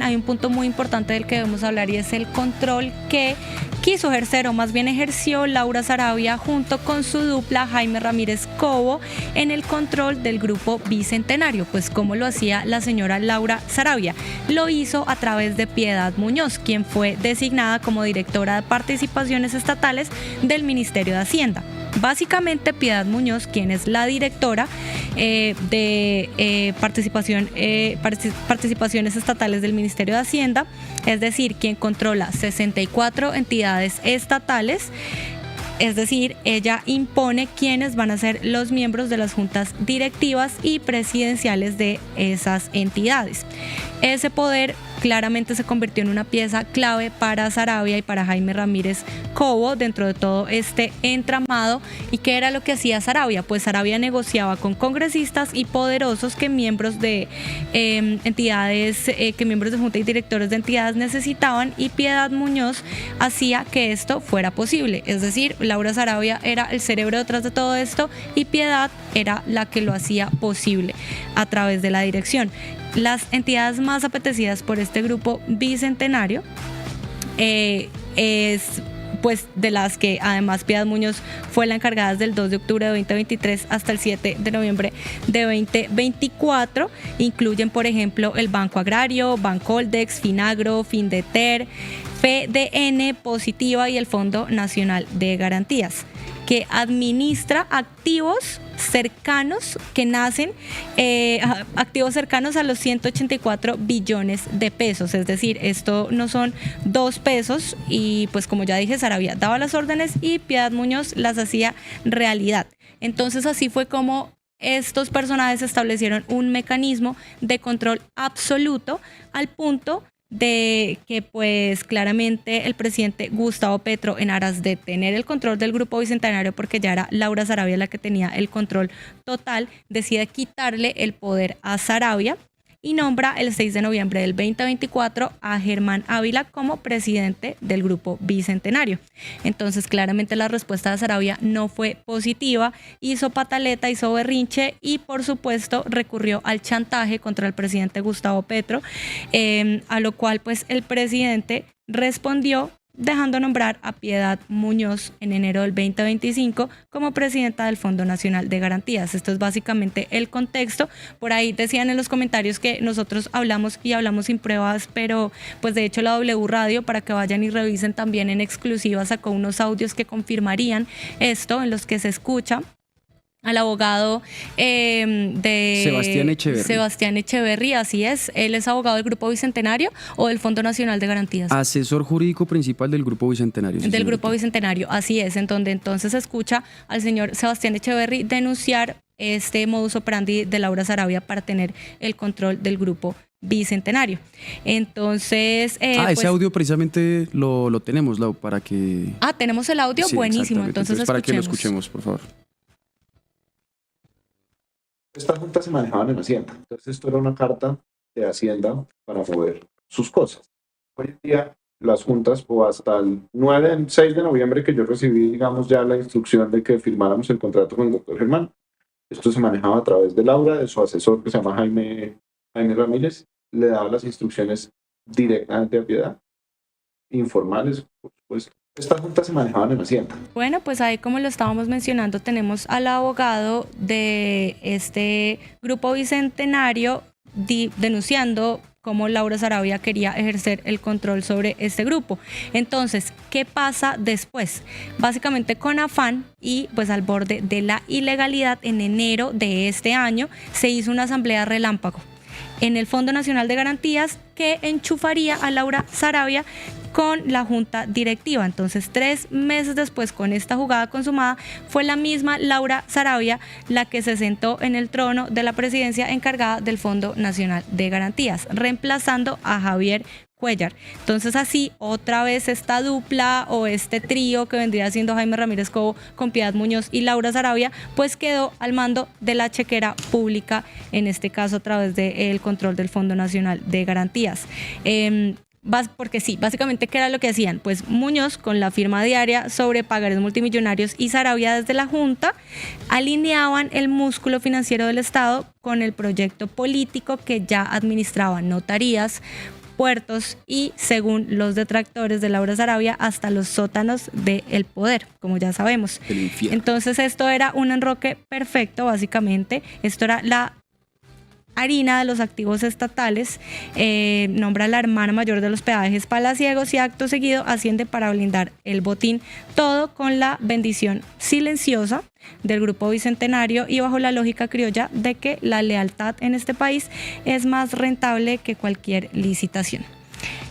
también hay un punto muy importante del que debemos hablar y es el control que quiso ejercer, o más bien ejerció, Laura Saravia junto con su dupla Jaime Ramírez Cobo en el control del Grupo Bicentenario. Pues como lo hacía la señora Laura Saravia, lo hizo a través de Piedad Muñoz, quien fue designada como directora de participaciones estatales del Ministerio de Hacienda. Básicamente, Piedad Muñoz, quien es la directora de participaciones estatales del Ministerio de Hacienda, es decir, quien controla 64 entidades estatales. Es decir, ella impone quiénes van a ser los miembros de las juntas directivas y presidenciales de esas entidades. Ese poder claramente se convirtió en una pieza clave para Saravia y para Jaime Ramírez Cobo dentro de todo este entramado. ¿Y qué era lo que hacía Saravia? Pues Saravia negociaba con congresistas y poderosos que miembros de entidades, que miembros de junta y directores de entidades necesitaban, y Piedad Muñoz hacía que esto fuera posible. Es decir, Laura Saravia era el cerebro detrás de todo esto y Piedad era la que lo hacía posible a través de la dirección. Las entidades más apetecidas por este grupo bicentenario es pues de las que además Piedad Muñoz fue la encargada desde el 2 de octubre de 2023 hasta el 7 de noviembre de 2024. Incluyen, por ejemplo, el Banco Agrario, Bancoldex, Finagro, Findeter, FDN, Positiva y el Fondo Nacional de Garantías, que administra activos cercanos que nacen, activos cercanos a los 184 billones de pesos. Es decir, esto no son 2 pesos y pues como ya dije, Saravia daba las órdenes y Piedad Muñoz las hacía realidad. Entonces así fue como estos personajes establecieron un mecanismo de control absoluto, al punto de que pues claramente el presidente Gustavo Petro, en aras de tener el control del Grupo Bicentenario, porque ya era Laura Saravia la que tenía el control total, decide quitarle el poder a Saravia y nombra el 6 de noviembre del 2024 a Germán Ávila como presidente del Grupo Bicentenario. Entonces claramente la respuesta de Saravia no fue positiva, hizo pataleta, hizo berrinche y por supuesto recurrió al chantaje contra el presidente Gustavo Petro, a lo cual pues el presidente respondió dejando nombrar a Piedad Muñoz en enero del 2025 como presidenta del Fondo Nacional de Garantías. Esto es básicamente el contexto. Por ahí decían en los comentarios que nosotros hablamos sin pruebas, pero pues de hecho la W Radio, para que vayan y revisen también en exclusiva, sacó unos audios que confirmarían esto, en los que se escucha al abogado de Sebastián Echeverry, así es. Él es abogado del Grupo Bicentenario o del Fondo Nacional de Garantías. Asesor jurídico principal del Grupo Bicentenario. Sí, del Grupo Bicentenario, así es, en donde entonces se escucha al señor Sebastián Echeverry denunciar este modus operandi de Laura Saravia para tener el control del Grupo Bicentenario. Entonces ese audio precisamente lo tenemos, Lau, para que... tenemos el audio, sí, buenísimo. Entonces para que lo escuchemos, por favor. Estas juntas se manejaban en Hacienda, entonces esto era una carta de Hacienda para mover sus cosas. Hoy en día las juntas, o hasta el 6 de noviembre que yo recibí, digamos, ya la instrucción de que firmáramos el contrato con el doctor Germán, esto se manejaba a través de Laura, de su asesor que se llama Jaime Ramírez, le daba las instrucciones directamente a Piedad, informales, por supuesto. Estas juntas se manejaban en Hacienda. Bueno, pues ahí, como lo estábamos mencionando, tenemos al abogado de este Grupo Bicentenario denunciando cómo Laura Saravia quería ejercer el control sobre este grupo. Entonces, ¿qué pasa después? Básicamente, con afán y pues al borde de la ilegalidad, en enero de este año se hizo una asamblea relámpago en el Fondo Nacional de Garantías que enchufaría a Laura Saravia con la junta directiva. Entonces, 3 meses después, con esta jugada consumada, fue la misma Laura Saravia la que se sentó en el trono de la presidencia encargada del Fondo Nacional de Garantías, reemplazando a Javier Cuellar. Entonces así otra vez esta dupla o este trío que vendría siendo Jaime Ramírez Cobo con Piedad Muñoz y Laura Saravia, pues quedó al mando de la chequera pública, en este caso a través del control del Fondo Nacional de Garantías. Porque sí, básicamente, ¿qué era lo que hacían? Pues Muñoz con la firma diaria sobre pagares multimillonarios y Saravia desde la Junta alineaban el músculo financiero del Estado con el proyecto político que ya administraban notarías, puertos y, según los detractores de Laura Sarabia, hasta los sótanos del poder, como ya sabemos. El infierno. Entonces esto era un enroque perfecto, básicamente. Esto era la harina de los activos estatales. Nombra a la hermana mayor de los peajes palaciegos y acto seguido asciende para blindar el botín, todo con la bendición silenciosa del Grupo Bicentenario y bajo la lógica criolla de que la lealtad en este país es más rentable que cualquier licitación.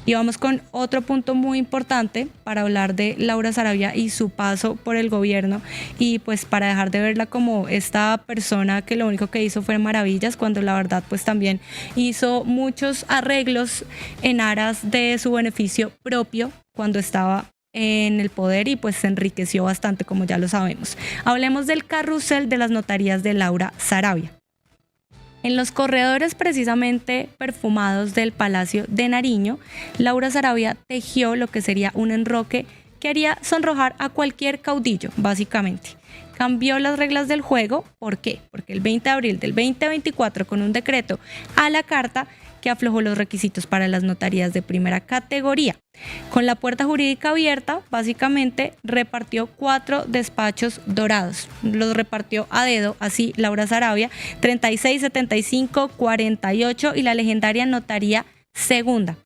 Y vamos con otro punto muy importante para hablar de Laura Sarabia y su paso por el gobierno, y pues para dejar de verla como esta persona que lo único que hizo fue maravillas, cuando la verdad pues también hizo muchos arreglos en aras de su beneficio propio cuando estaba en el poder y pues se enriqueció bastante, como ya lo sabemos. Hablemos del carrusel de las notarías de Laura Sarabia. En los corredores precisamente perfumados del Palacio de Nariño, Laura Sarabia tejió lo que sería un enroque que haría sonrojar a cualquier caudillo, básicamente. Cambió las reglas del juego. ¿Por qué? Porque el 20 de abril del 2024, con un decreto a la carta que aflojó los requisitos para las notarías de primera categoría. Con la puerta jurídica abierta, básicamente repartió 4 despachos dorados. Los repartió a dedo, así Laura Sarabia, 36, 75, 48 y la legendaria notaría segunda,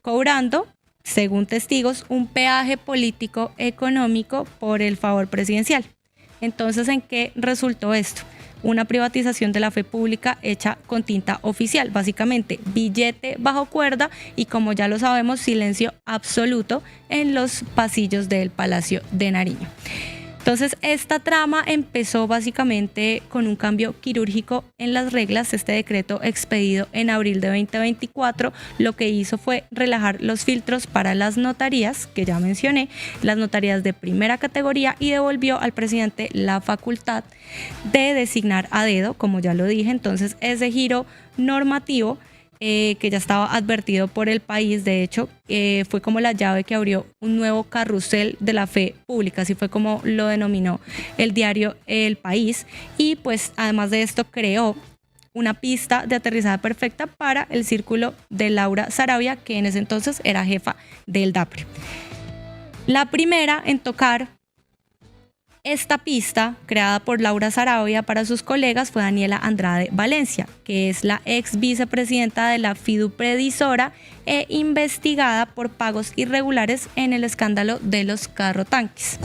cobrando, según testigos, un peaje político económico por el favor presidencial. Entonces, ¿en qué resultó esto? Una privatización de la fe pública hecha con tinta oficial, básicamente billete bajo cuerda y, como ya lo sabemos, silencio absoluto en los pasillos del Palacio de Nariño. Entonces, esta trama empezó básicamente con un cambio quirúrgico en las reglas. Este decreto expedido en abril de 2024 lo que hizo fue relajar los filtros para las notarías, que ya mencioné, las notarías de primera categoría, y devolvió al presidente la facultad de designar a dedo, como ya lo dije. Entonces, ese giro normativo que ya estaba advertido por el país, de hecho, fue como la llave que abrió un nuevo carrusel de la fe pública, así fue como lo denominó el diario El País, y pues además de esto creó una pista de aterrizaje perfecta para el círculo de Laura Sarabia, que en ese entonces era jefa del DAPRE. La primera en tocar esta pista, creada por Laura Sarabia para sus colegas, fue Daniela Andrade Valencia, que es la ex vicepresidenta de la Fidupredisora e investigada por pagos irregulares en el escándalo de los carrotanques.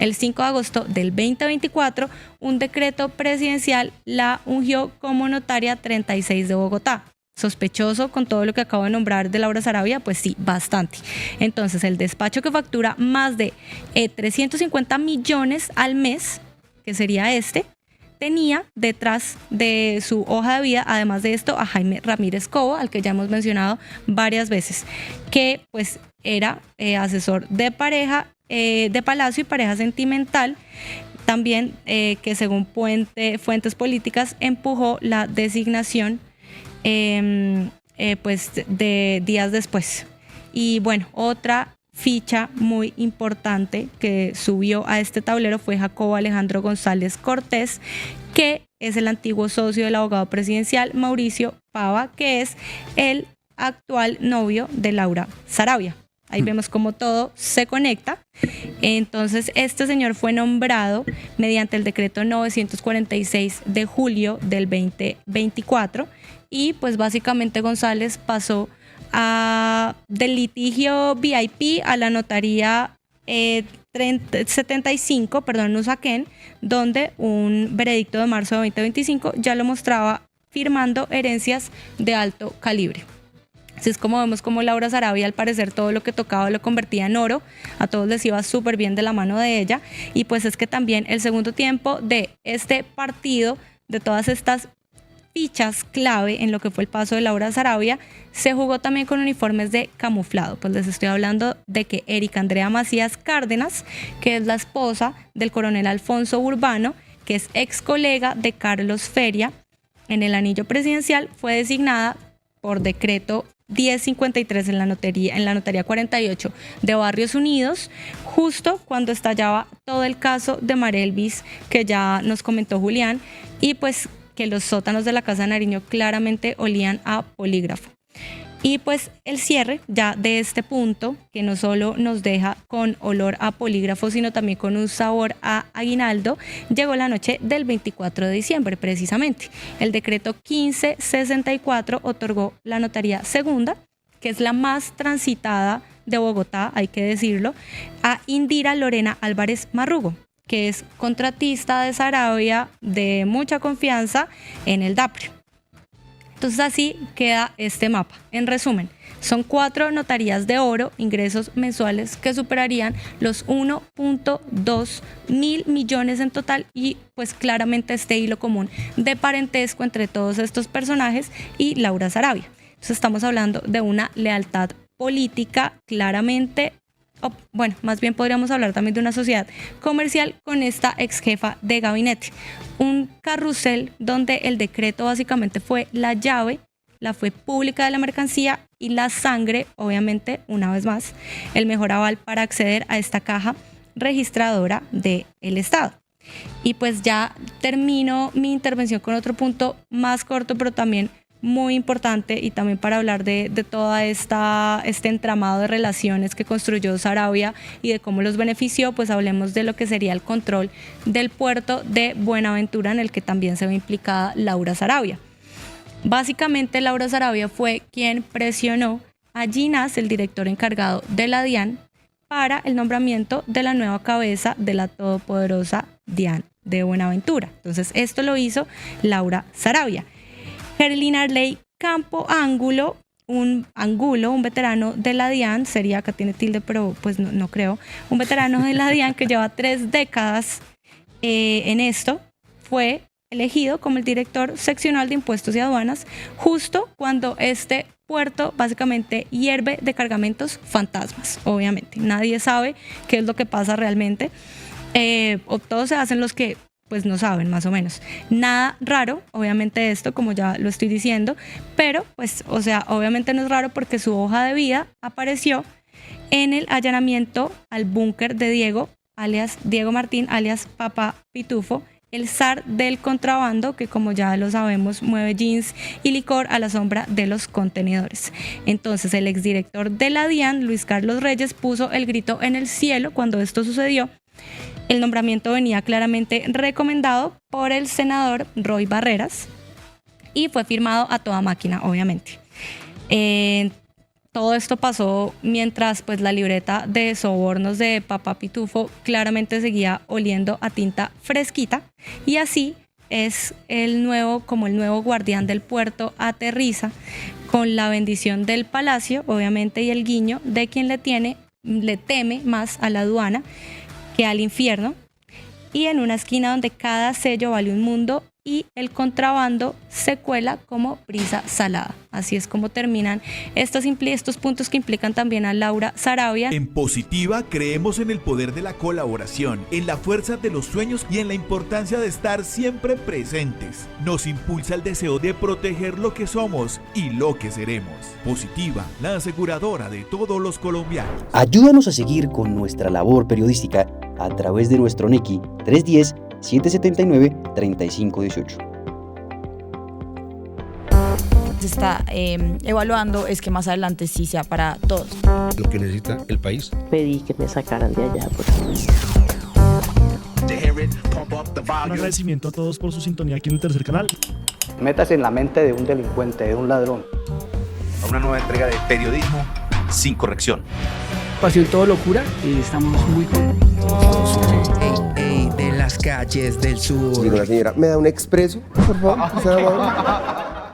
El 5 de agosto del 2024, un decreto presidencial la ungió como notaria 36 de Bogotá. Sospechoso con todo lo que acabo de nombrar de Laura Sarabia, pues sí, bastante. Entonces, el despacho que factura más de 350 millones al mes, que sería tenía detrás de su hoja de vida, además de esto, a Jaime Ramírez Cobo, al que ya hemos mencionado varias veces, que pues era asesor de pareja, de Palacio y pareja sentimental. También que según fuentes políticas empujó la designación pues de días después. Y bueno, otra ficha muy importante que subió a este tablero fue Jacobo Alejandro González Cortés, que es el antiguo socio del abogado presidencial Mauricio Pava, que es el actual novio de Laura Sarabia. Ahí vemos cómo todo se conecta. Entonces, este señor fue nombrado mediante el decreto 946 de julio del 2024, y pues básicamente González pasó del litigio VIP a la notaría 75, Usaquén, donde un veredicto de marzo de 2025 ya lo mostraba firmando herencias de alto calibre. Así es como vemos como Laura Sarabia, al parecer, todo lo que tocaba lo convertía en oro. A todos les iba súper bien de la mano de ella. Y pues es que también el segundo tiempo de este partido, de todas estas fichas clave en lo que fue el paso de Laura Sarabia, se jugó también con uniformes de camuflado. Pues les estoy hablando de que Erika Andrea Macías Cárdenas, que es la esposa del coronel Alfonso Urbano, que es ex colega de Carlos Feria en el anillo presidencial, fue designada por decreto 1053 en la notaría 48 de Barrios Unidos, justo cuando estallaba todo el caso de Marelvis, que ya nos comentó Julián, y pues que los sótanos de la Casa de Nariño claramente olían a polígrafo. Y pues el cierre ya de este punto, que no solo nos deja con olor a polígrafo, sino también con un sabor a aguinaldo, llegó la noche del 24 de diciembre precisamente. El decreto 1564 otorgó la notaría segunda, que es la más transitada de Bogotá, hay que decirlo, a Indira Lorena Álvarez Marrugo, que es contratista de Saravia de mucha confianza en el DAPRE. Entonces así queda este mapa. En resumen, son 4 notarías de oro, ingresos mensuales que superarían los 1.2 mil millones en total, y pues claramente este hilo común de parentesco entre todos estos personajes y Laura Saravia. Entonces estamos hablando de una lealtad política claramente, bueno, más bien podríamos hablar también de una sociedad comercial con esta ex jefa de gabinete. Un carrusel donde el decreto básicamente fue la llave, la fe pública de la mercancía y la sangre, obviamente, una vez más, el mejor aval para acceder a esta caja registradora del Estado. Y pues ya termino mi intervención con otro punto más corto, pero también muy importante, y también para hablar de toda este entramado de relaciones que construyó Saravia y de cómo los benefició. Pues hablemos de lo que sería el control del puerto de Buenaventura, en el que también se ve implicada Laura Saravia. Básicamente Laura Saravia fue quien presionó a Ginás, el director encargado de la DIAN, para el nombramiento de la nueva cabeza de la todopoderosa DIAN de Buenaventura. Entonces esto lo hizo Laura Saravia. Gerlin Arley Campo Ángulo, un veterano de la DIAN, sería, acá tiene tilde, pero pues no creo, un veterano de la DIAN que lleva 3 décadas en esto, fue elegido como el director seccional de impuestos y aduanas justo cuando este puerto básicamente hierve de cargamentos fantasmas. Obviamente nadie sabe qué es lo que pasa realmente, o todos se hacen los que pues no saben, más o menos. Nada raro, obviamente, esto, como ya lo estoy diciendo, pero pues, o sea, obviamente no es raro porque su hoja de vida apareció en el allanamiento al búnker de Diego Martín, alias Papá Pitufo, el zar del contrabando, que como ya lo sabemos mueve jeans y licor a la sombra de los contenedores. Entonces el exdirector de la DIAN, Luis Carlos Reyes, puso el grito en el cielo cuando esto sucedió. El nombramiento venía claramente recomendado por el senador Roy Barreras y fue firmado a toda máquina, obviamente. Todo esto pasó mientras pues la libreta de sobornos de Papá Pitufo claramente seguía oliendo a tinta fresquita, y así es el nuevo guardián del puerto aterriza con la bendición del palacio, obviamente, y el guiño de quien le teme más a la aduana que al infierno, y en una esquina donde cada sello vale un mundo y el contrabando se cuela como brisa salada. Así es como terminan estos puntos que implican también a Laura Saravia. En Positiva creemos en el poder de la colaboración, en la fuerza de los sueños y en la importancia de estar siempre presentes. Nos impulsa el deseo de proteger lo que somos y lo que seremos. Positiva, la aseguradora de todos los colombianos. Ayúdanos a seguir con nuestra labor periodística a través de nuestro NECI 310-779-3518. Se está evaluando es que más adelante sí sea para todos. Lo que necesita el país. Pedí que me sacaran de allá. Un agradecimiento a todos por su sintonía aquí en el tercer canal. Métase en la mente de un delincuente, de un ladrón. A una nueva entrega de periodismo sin corrección. Pasión todo locura y estamos muy contentos. De las calles del sur. Digo, la señora, ¿me da un expreso, por favor?